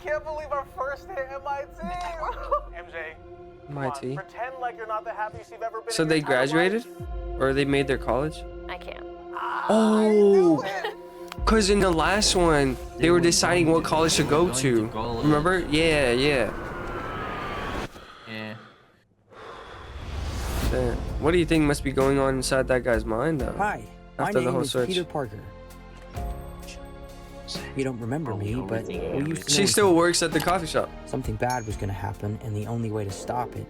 can't believe our first hit MIT. MJ, MIT. pretend like you're not the happiest you've ever been. So in they your entire graduated, life. or they made their college? I can't. Oh, cause in the last one they were deciding what college to go to. Remember? Yeah, yeah. Yeah. Shit. What do you think must be going on inside that guy's mind, though? Hi, my After the name whole is switch. Peter Parker. You don't remember me, but we used to She know still works at the coffee shop. something bad was going to happen, and the only way to stop it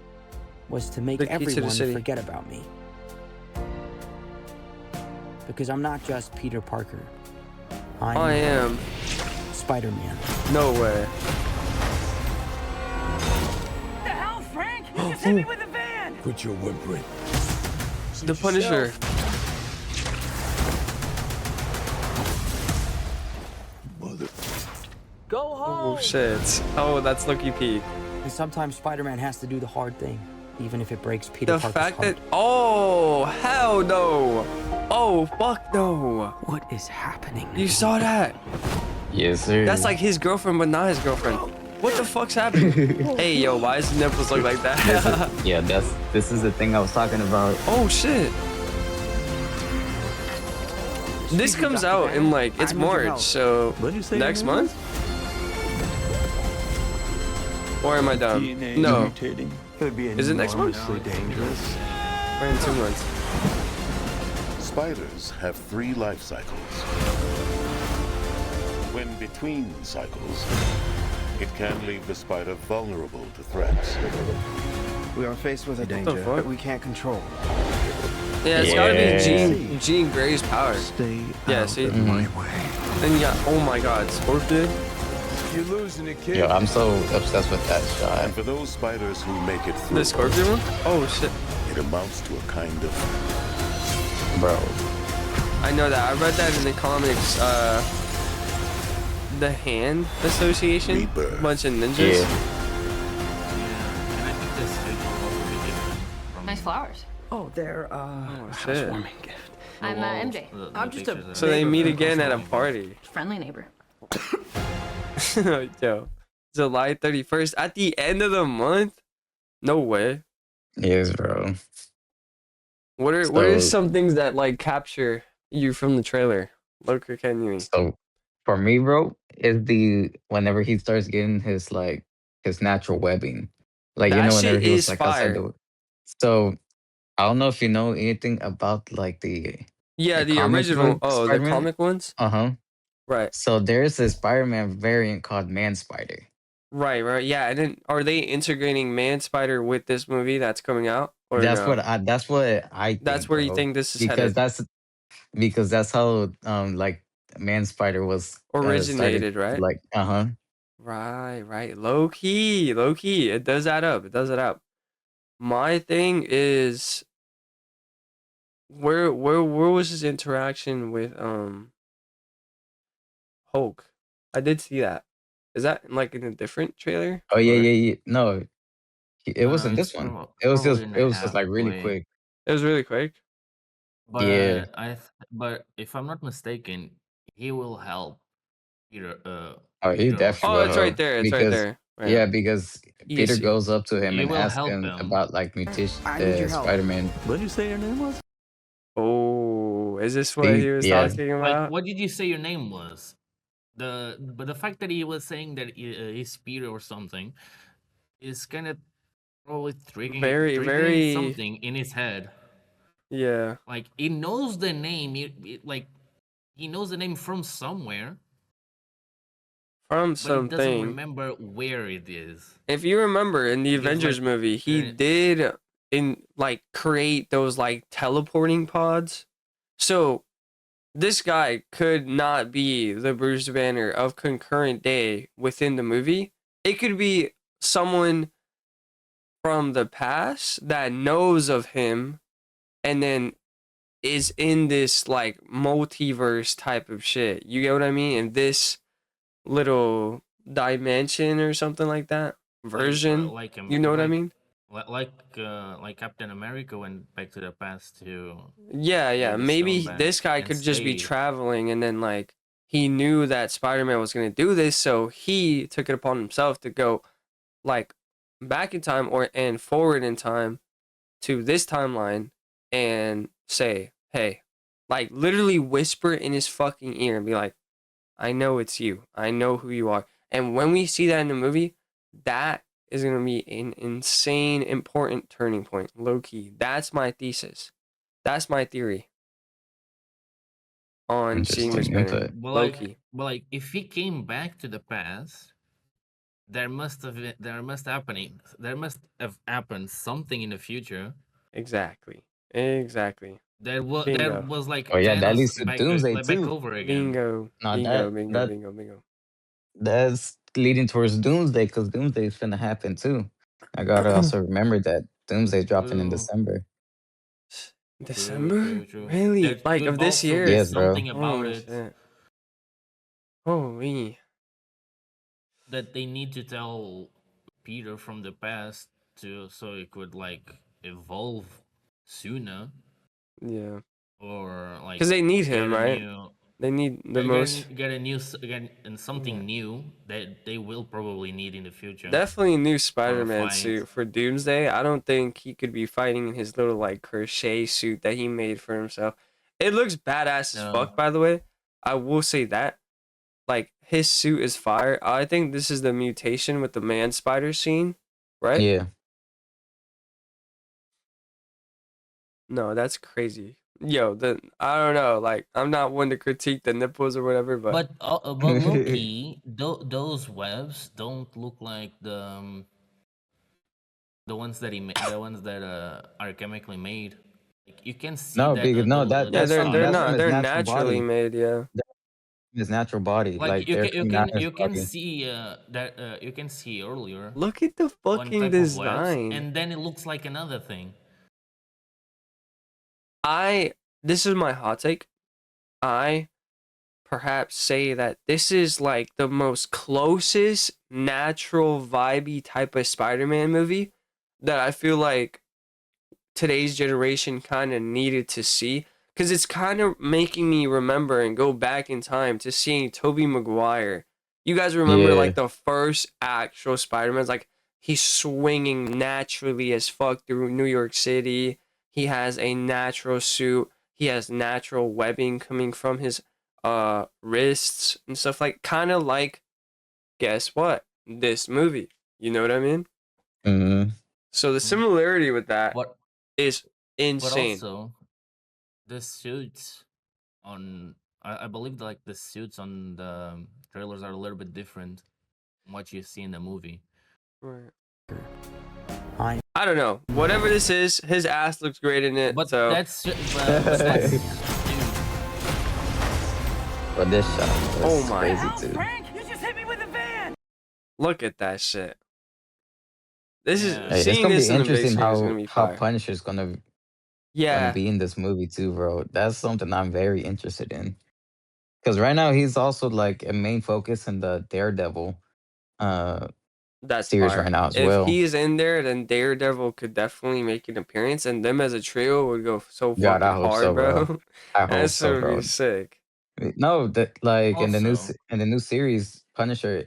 was to make The key to the everyone city. forget about me. Because I'm not just Peter Parker. I am. Spider-Man. No way. The hell, Frank? You just hit me with a van! Quit your whimpering. The Punisher. Mother. Go home! Oh shit. Oh, that's Lucky Pete. And sometimes Spider-Man has to do the hard thing, even if it breaks Peter The Parker's fact heart. that oh hell no. Oh fuck no. What is happening? You saw that? Yes, sir. That's like his girlfriend, but not his girlfriend. What the fuck's happening? Hey yo, why does his nipples look like that? Yeah, this is the thing I was talking about. Oh shit. This comes out in like it's March, so What'd you say next your name month? Or am I dumb? No. Could be Is it next month? enormously dangerous. We're in 2 months. Spiders have 3 life cycles. When between cycles, it can leave the spider vulnerable to threats. We are faced with a the danger fuck? that we can't control. Yeah, it's gotta Yeah. be Jean Grey's power. Stay Yeah, out see? of my way. Then you got oh my god, Scorpion. You're losing it, kid. Yo, I'm so obsessed with that shot. And for those spiders who make it through, The Scorpion one? Oh shit. it amounts to a kind of Bro. I know that. I read that in the comics, the Hand Association. Rebirth. Bunch of ninjas. Yeah. And I think this shape will also be different from Nice flowers. Oh, they're Oh shit. housewarming gift. I'm MJ. the I'm just a- pictures that- So they meet again at a party. Friendly neighbor. Yo. July 31st at the end of the month? No way. Yes, bro. What are So- some things that like capture you from the trailer? Look, can you? So for me, bro, is the whenever he starts getting his like his natural webbing. Like That you know, whenever shit he was is like fire. outside the so I don't know if you know anything about like the Yeah, the the comic original. book Oh, the Spider-Man? comic ones. uh-huh. Right, So there's a Spider-Man variant called Man Spider. right. Yeah, and then are they integrating Man Spider with this movie that's coming out? Or That's no? what I think, That's where you bro. think this is because headed. because that's how like Man Spider was Originated, started, right? like uh-huh. Right. Low key. It does add up. My thing is, where was his interaction with Hulk? I did see that. Is that like in a different trailer? Oh yeah, Or- yeah. No, it wasn't it's this one. prob- It was just probably in a like really halfway. quick. It was really quick. But Yeah. but if I'm not mistaken, he will help Peter. Oh, he Peter definitely Oh, will it's right help, there. It's right because there. Right. yeah, because Peter Easy. goes up to him He and will asks help him him. about like mutation, I need your help. Spider-Man. What did you say your name was? Oh, is this what See? he was Yeah. talking Like, about? what did you say your name was? But the fact that he was saying that he's Peter or something is kind of probably Very, triggering very- something in his head. Yeah. Like he knows the name. Like he knows the name from somewhere, From but he doesn't something. remember where it is. If you remember in the Because, Avengers like, movie, he there- did create those like teleporting pods. So this guy could not be the Bruce Banner of Concurrent Day within the movie. It could be someone from the past that knows of him and then is in this like multiverse type of shit. You get what I mean? In this little dimension or something like that. Version. like You know what I mean? Like Captain America went back to the past to Yeah. the Maybe stone back this guy and could just be stayed. traveling and then like he knew that Spider-Man was going to do this, so he took it upon himself to go like back in time and forward in time to this timeline and say, "Hey," like literally whisper in his fucking ear and be like, "I know it's you. I know who you are." And when we see that in the movie, that is going to be an insane important turning point, low key. That's my thesis. That's my theory on seeing Bruce Interesting Banner. input. But Low like, key. but like, if he came back to the past, there must have happened something in the future Exactly. that Bingo. was like Oh yeah, that Thanos leads to Doomsday back too. over again. Bingo. No, Bingo. that's leading towards Doomsday because Doomsday is finna happen too. I gotta also remember that Doomsday's dropping in True, December. December? true. Really? There Like could of this also year? be Yes, bro. something about Oh it shit. Holy. that they need to tell Peter from the past so it could like evolve sooner Yeah. or like Because they need get him, a right? new They need the get, most. get a new get and something Yeah. new that they will probably need in the future. Definitely a new Or a Spider-Man fight. suit for Doomsday. I don't think he could be fighting in his little like crochet suit that he made for himself. It looks badass as No. fuck, by the way. I will say that. Like his suit is fire. I think this is the mutation with the man spider scene, right? Yeah. No, that's crazy. Yo, I don't know. Like I'm not one to critique the nipples or whatever, but But low-key, those webs don't look like the ones that the ones that are chemically made. Like, you can see No, that because no, the yeah, that's they're from they're that's not. from his They're natural naturally body. made. Yeah. His natural body, like like they're coming out of his you can body. see that you can see earlier Look at the one fucking type of webs, design. and then it looks like another thing. This is my hot take. I perhaps say that this is like the most closest natural vibey type of Spider-Man movie that I feel like today's generation kind of needed to see, because it's kind of making me remember and go back in time to seeing Tobey Maguire. You guys remember Yeah. like the first actual Spider-Man's like he's swinging naturally as fuck through New York City. He has a natural suit. He has natural webbing coming from his wrists and stuff, like kind of like, guess what? This movie. You know what I mean? Mm-hmm. So the similarity with that But is but insane. also the suits on I believe like the suits on the trailers are a little bit different from what you see in the movie. Right. I I don't know. Whatever this is, his ass looks great in it. But so but that's dude, But this shot was Oh my. crazy Hell, too. Frank, you just hit me with a van. look at that shit. This is Yeah. Hey, it's seeing gonna this be in the big interesting screen is gonna be how fire. Punisher's gonna Yeah, be in this movie too, bro. That's something I'm very interested in. Because right now he's also like a main focus in the Daredevil that's series fire. right now as If well. he's in there, then Daredevil could definitely make an appearance, and them as a trio would go so God, fucking I hope hard, so, bro. bro. I hope That's so, gonna bro. be sick. No, that like in the Also, new series, Punisher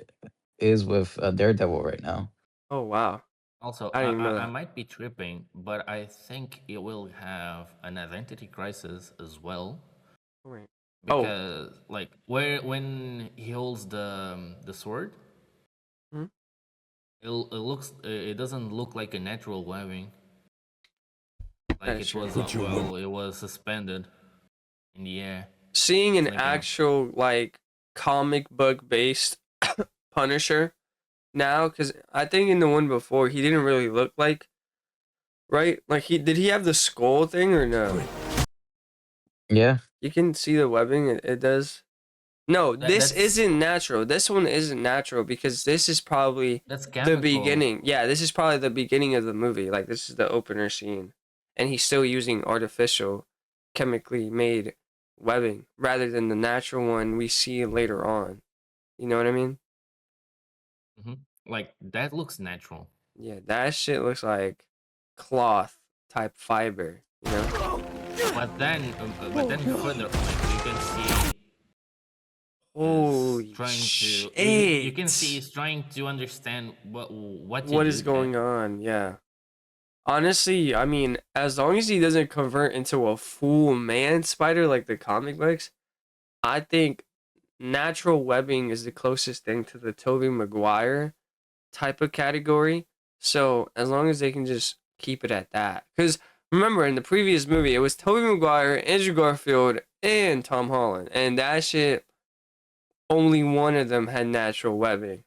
is with Daredevil right now. Oh wow, also I didn't even know I that. might be tripping, but I think it will have an identity crisis as well. Wait. Oh. Because like when he holds the sword, Hmm? it doesn't look like a natural webbing. Like That's it true. was it was suspended in the air. Seeing an Like a- actual like comic book based Punisher now, because I think in the one before he didn't really look like, right? Like did he have the skull thing or no? Yeah, You can see the webbing. It does. No, this that's- isn't natural. This one isn't natural because this is probably That's the chemical. beginning. Yeah, this is probably the beginning of the movie. Like this is the opener scene, and he's still using artificial, chemically made webbing rather than the natural one we see later on. You know what I mean? Like that looks natural. Yeah, that shit looks like cloth type fiber. You know? But then further, like you can see Holy trying shit. to. You can see he's trying to understand what to What do is going there. on? Yeah. Honestly, I mean, as long as he doesn't convert into a full man spider like the comic books, I think natural webbing is the closest thing to the Tobey Maguire type of category. So as long as they can just keep it at that. Because remember, in the previous movie, it was Tobey Maguire, Andrew Garfield, and Tom Holland. And that shit, only one of them had natural webbing.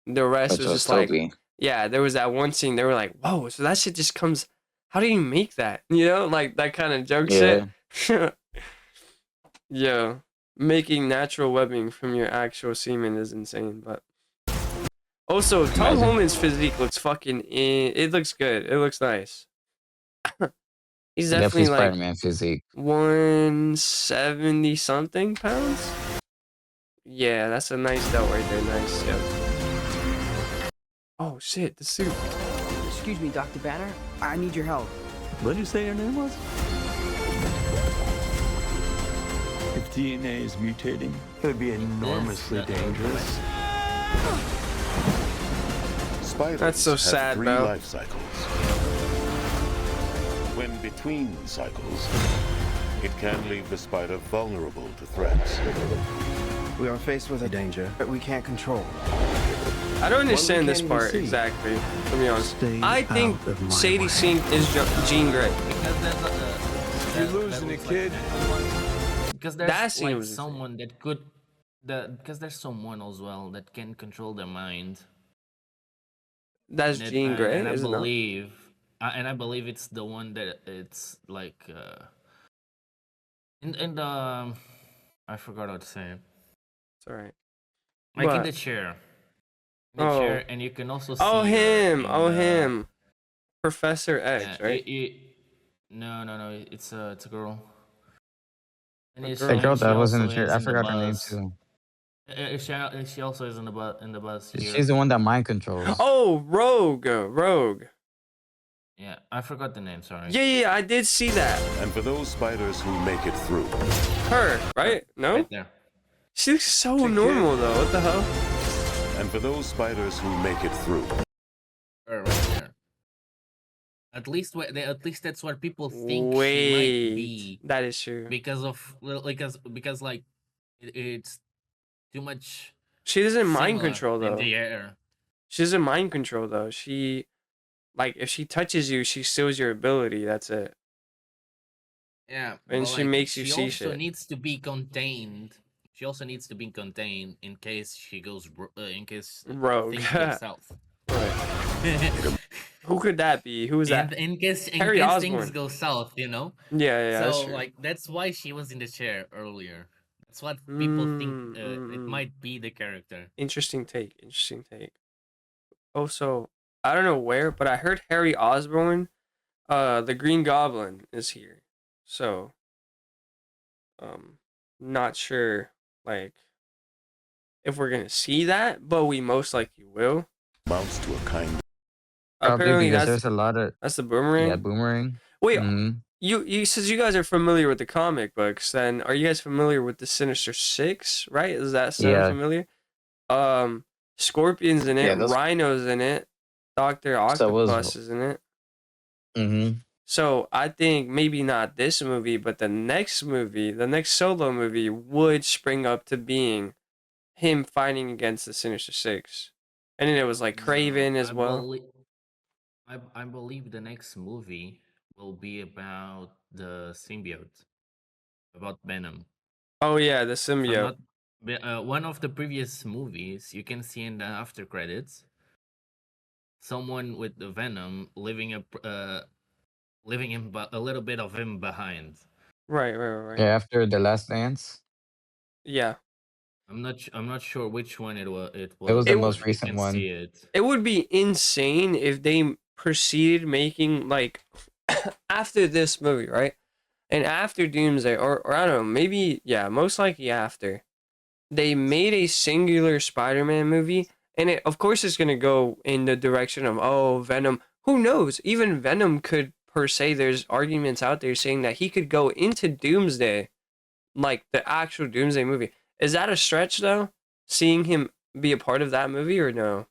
The rest Which was was just like, Toby. yeah, there was that one scene, they were like, whoa, so that shit just comes, how do you make that? You know, like that kind of joke Yeah. shit. Yeah, making natural webbing from your actual semen is insane, but also Tom Imagine. Holland's physique looks it looks good. It looks nice. He's Definitely definitely like Spider-Man physique. 170 something pounds. Yeah, that's a nice delt right there. Nice. Yeah. Oh shit, the suit. Excuse me, Dr. Banner. I need your help. What did you say your name was? If DNA is mutating, it would be enormously Yes, dangerous. Spiders That's so have sad, 3 bro. life cycles. When between cycles, it can leave the spider vulnerable to threats. We are faced with a danger that we can't control. I don't understand this can't even part see. exactly, to be honest. Stay I think out of my Sadie way. Sink is Jean Grey. Because there's You're losing it, kid. Because That there's scene like was insane. someone that could, because there's someone as well that can control their mind. That's And Jean Grey, and I is it not? believe, and I believe it's the one that it's like, in the, I forgot how to say it. It's alright. Like in But- the chair. In the Oh. chair, and you can also see. Oh, her him! in Oh, the- him! Professor yeah, X, right? no, it's a girl. And A it's- girl. The and girl she that was in the also chair, is I in the forgot her name bus. too. She also is in the bus here. She's the one that mind controls. Oh, Rogue. Yeah, I forgot the name. Sorry. Yeah, I did see that. And for those spiders who make it through, Her, right? No? Right there. She looks so normal, though. What the hell? and for those spiders who make it through, Right there. At least that's what people think she might Wait. be That is true. because like it's too much. She doesn't mind similar control, in though. the air. She doesn't mind control, though. She, like, if she touches you, she steals your ability. That's it. Yeah, And but, she like, makes you she see also shit. needs to be contained. She also needs to be contained in case she goes in case Rogue. things go south. Right. Who could that be? Who was that? In case Harry things Osborn. go south, you know. Yeah, that's So true. like that's why she was in the chair earlier. That's what people think it mm. might be the character. Interesting take. Also, I don't know where, but I heard Harry Osborn, the Green Goblin, is here. So, not sure, like, if we're gonna see that, but we most likely will. amounts to a kind Probably Apparently, because that's there's a lot of the boomerang. yeah boomerang. Wait, Mhm. you since you guys are familiar with the comic books, then are you guys familiar with the Sinister Six? Right? Does that sound Yeah. familiar? Scorpion's in it. Yeah, those- Rhino's in it. Doctor So was- Octopus is in it. Mhm. So I think maybe not this movie, but the next movie, the next solo movie, would spring up to being him fighting against the Sinister Six, and then it was like Craven as well. I believe the next movie will be about the symbiote, about Venom. Oh yeah, the If I'm symbiote. one of the previous movies, you can see in the after credits, someone with the Venom leaving a little bit of him behind. Right. Yeah, after the Last Dance, Yeah. I'm not sure which one it was. it was the It most but you recent can one. see it. It would be insane if they proceeded making like after this movie, right? And after Doomsday, or I don't know, maybe most likely after, they made a singular Spider-Man movie, and it of course is gonna go in the direction of Venom. Who knows? Even Venom could per se. There's arguments out there saying that he could go into Doomsday, like the actual Doomsday movie, Is that a stretch though? Seeing him be a part of that movie or no?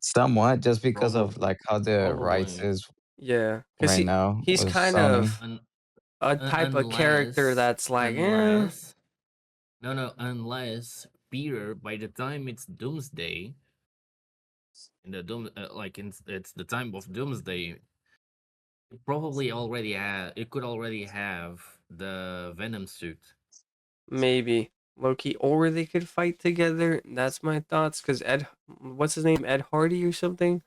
Somewhat, just because of Probably, like how the rights probably. is Yeah, cause right now he's with kind Sony. of a type of character Unless, that's like, unless, no, unless Peter, by the time it's Doomsday, in the it's the time of Doomsday, it could already have the Venom suit. maybe Loki, or they could fight together. That's my thoughts. Cause what's his name? Ed Hardy or something.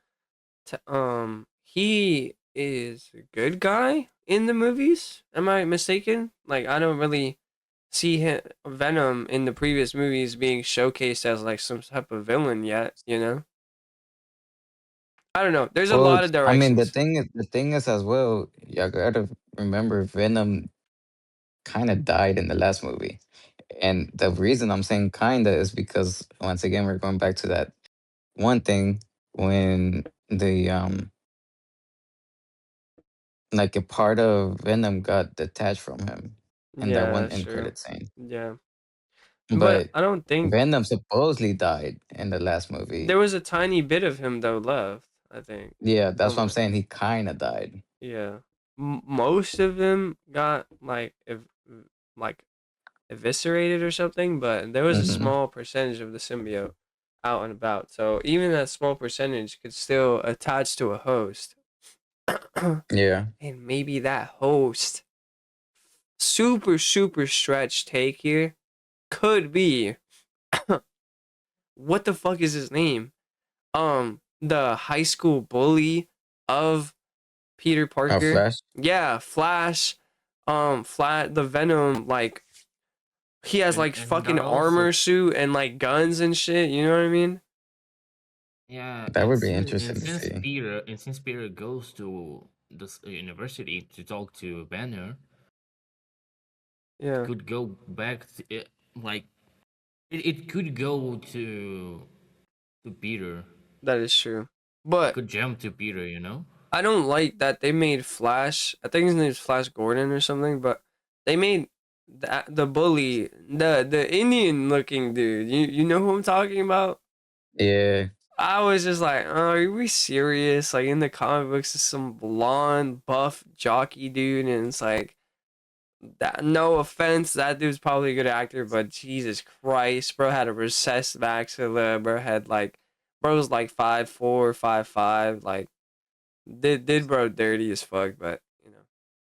He is a good guy in the movies. Am I mistaken? Like, I don't really see him, Venom in the previous movies being showcased as like some type of villain yet. You know, I don't know. There's a Well, lot of I mean, directions. the thing is as well. You gotta remember, Venom kind of died in the last movie, and the reason I'm saying kinda is because once again we're going back to that one thing when the like a part of Venom got detached from him in that one Yeah, end sure. credit scene. Yeah, but But I don't think Venom supposedly died in the last movie. there was a tiny bit of him though left. I think. Yeah, that's what I'm Um, saying. He kind of died. yeah, most of them got like like eviscerated or something, but there was a Hmm. small percentage of the symbiote out and about. So even that small percentage could still attach to a host. Yeah. And maybe that host, super stretch take here, could be what the fuck is his name? The high school bully of Peter Parker. Flash. Yeah, Flash. Flat the Venom, like he has like And fucking they're also, armor suit and like guns and shit. You know what I mean? yeah, That would be interesting to since see. Peter goes to this university to talk to Banner, Yeah, could go back to it, like it could go to Peter. that is true. It But could jump to Peter, you know? I don't like that they made Flash. I think his name's Flash Gordon or something. But they made the bully, the Indian looking dude. You know who I'm talking about? Yeah. I was just like, oh, are we serious? Like in the comic books, it's some blonde, buff jockey dude, and it's like that. No offense, that dude's probably a good actor, but Jesus Christ, bro had a recessed maxilla. Bro had like, bro's like 5'4", 5'5", like did bro dirty as fuck. But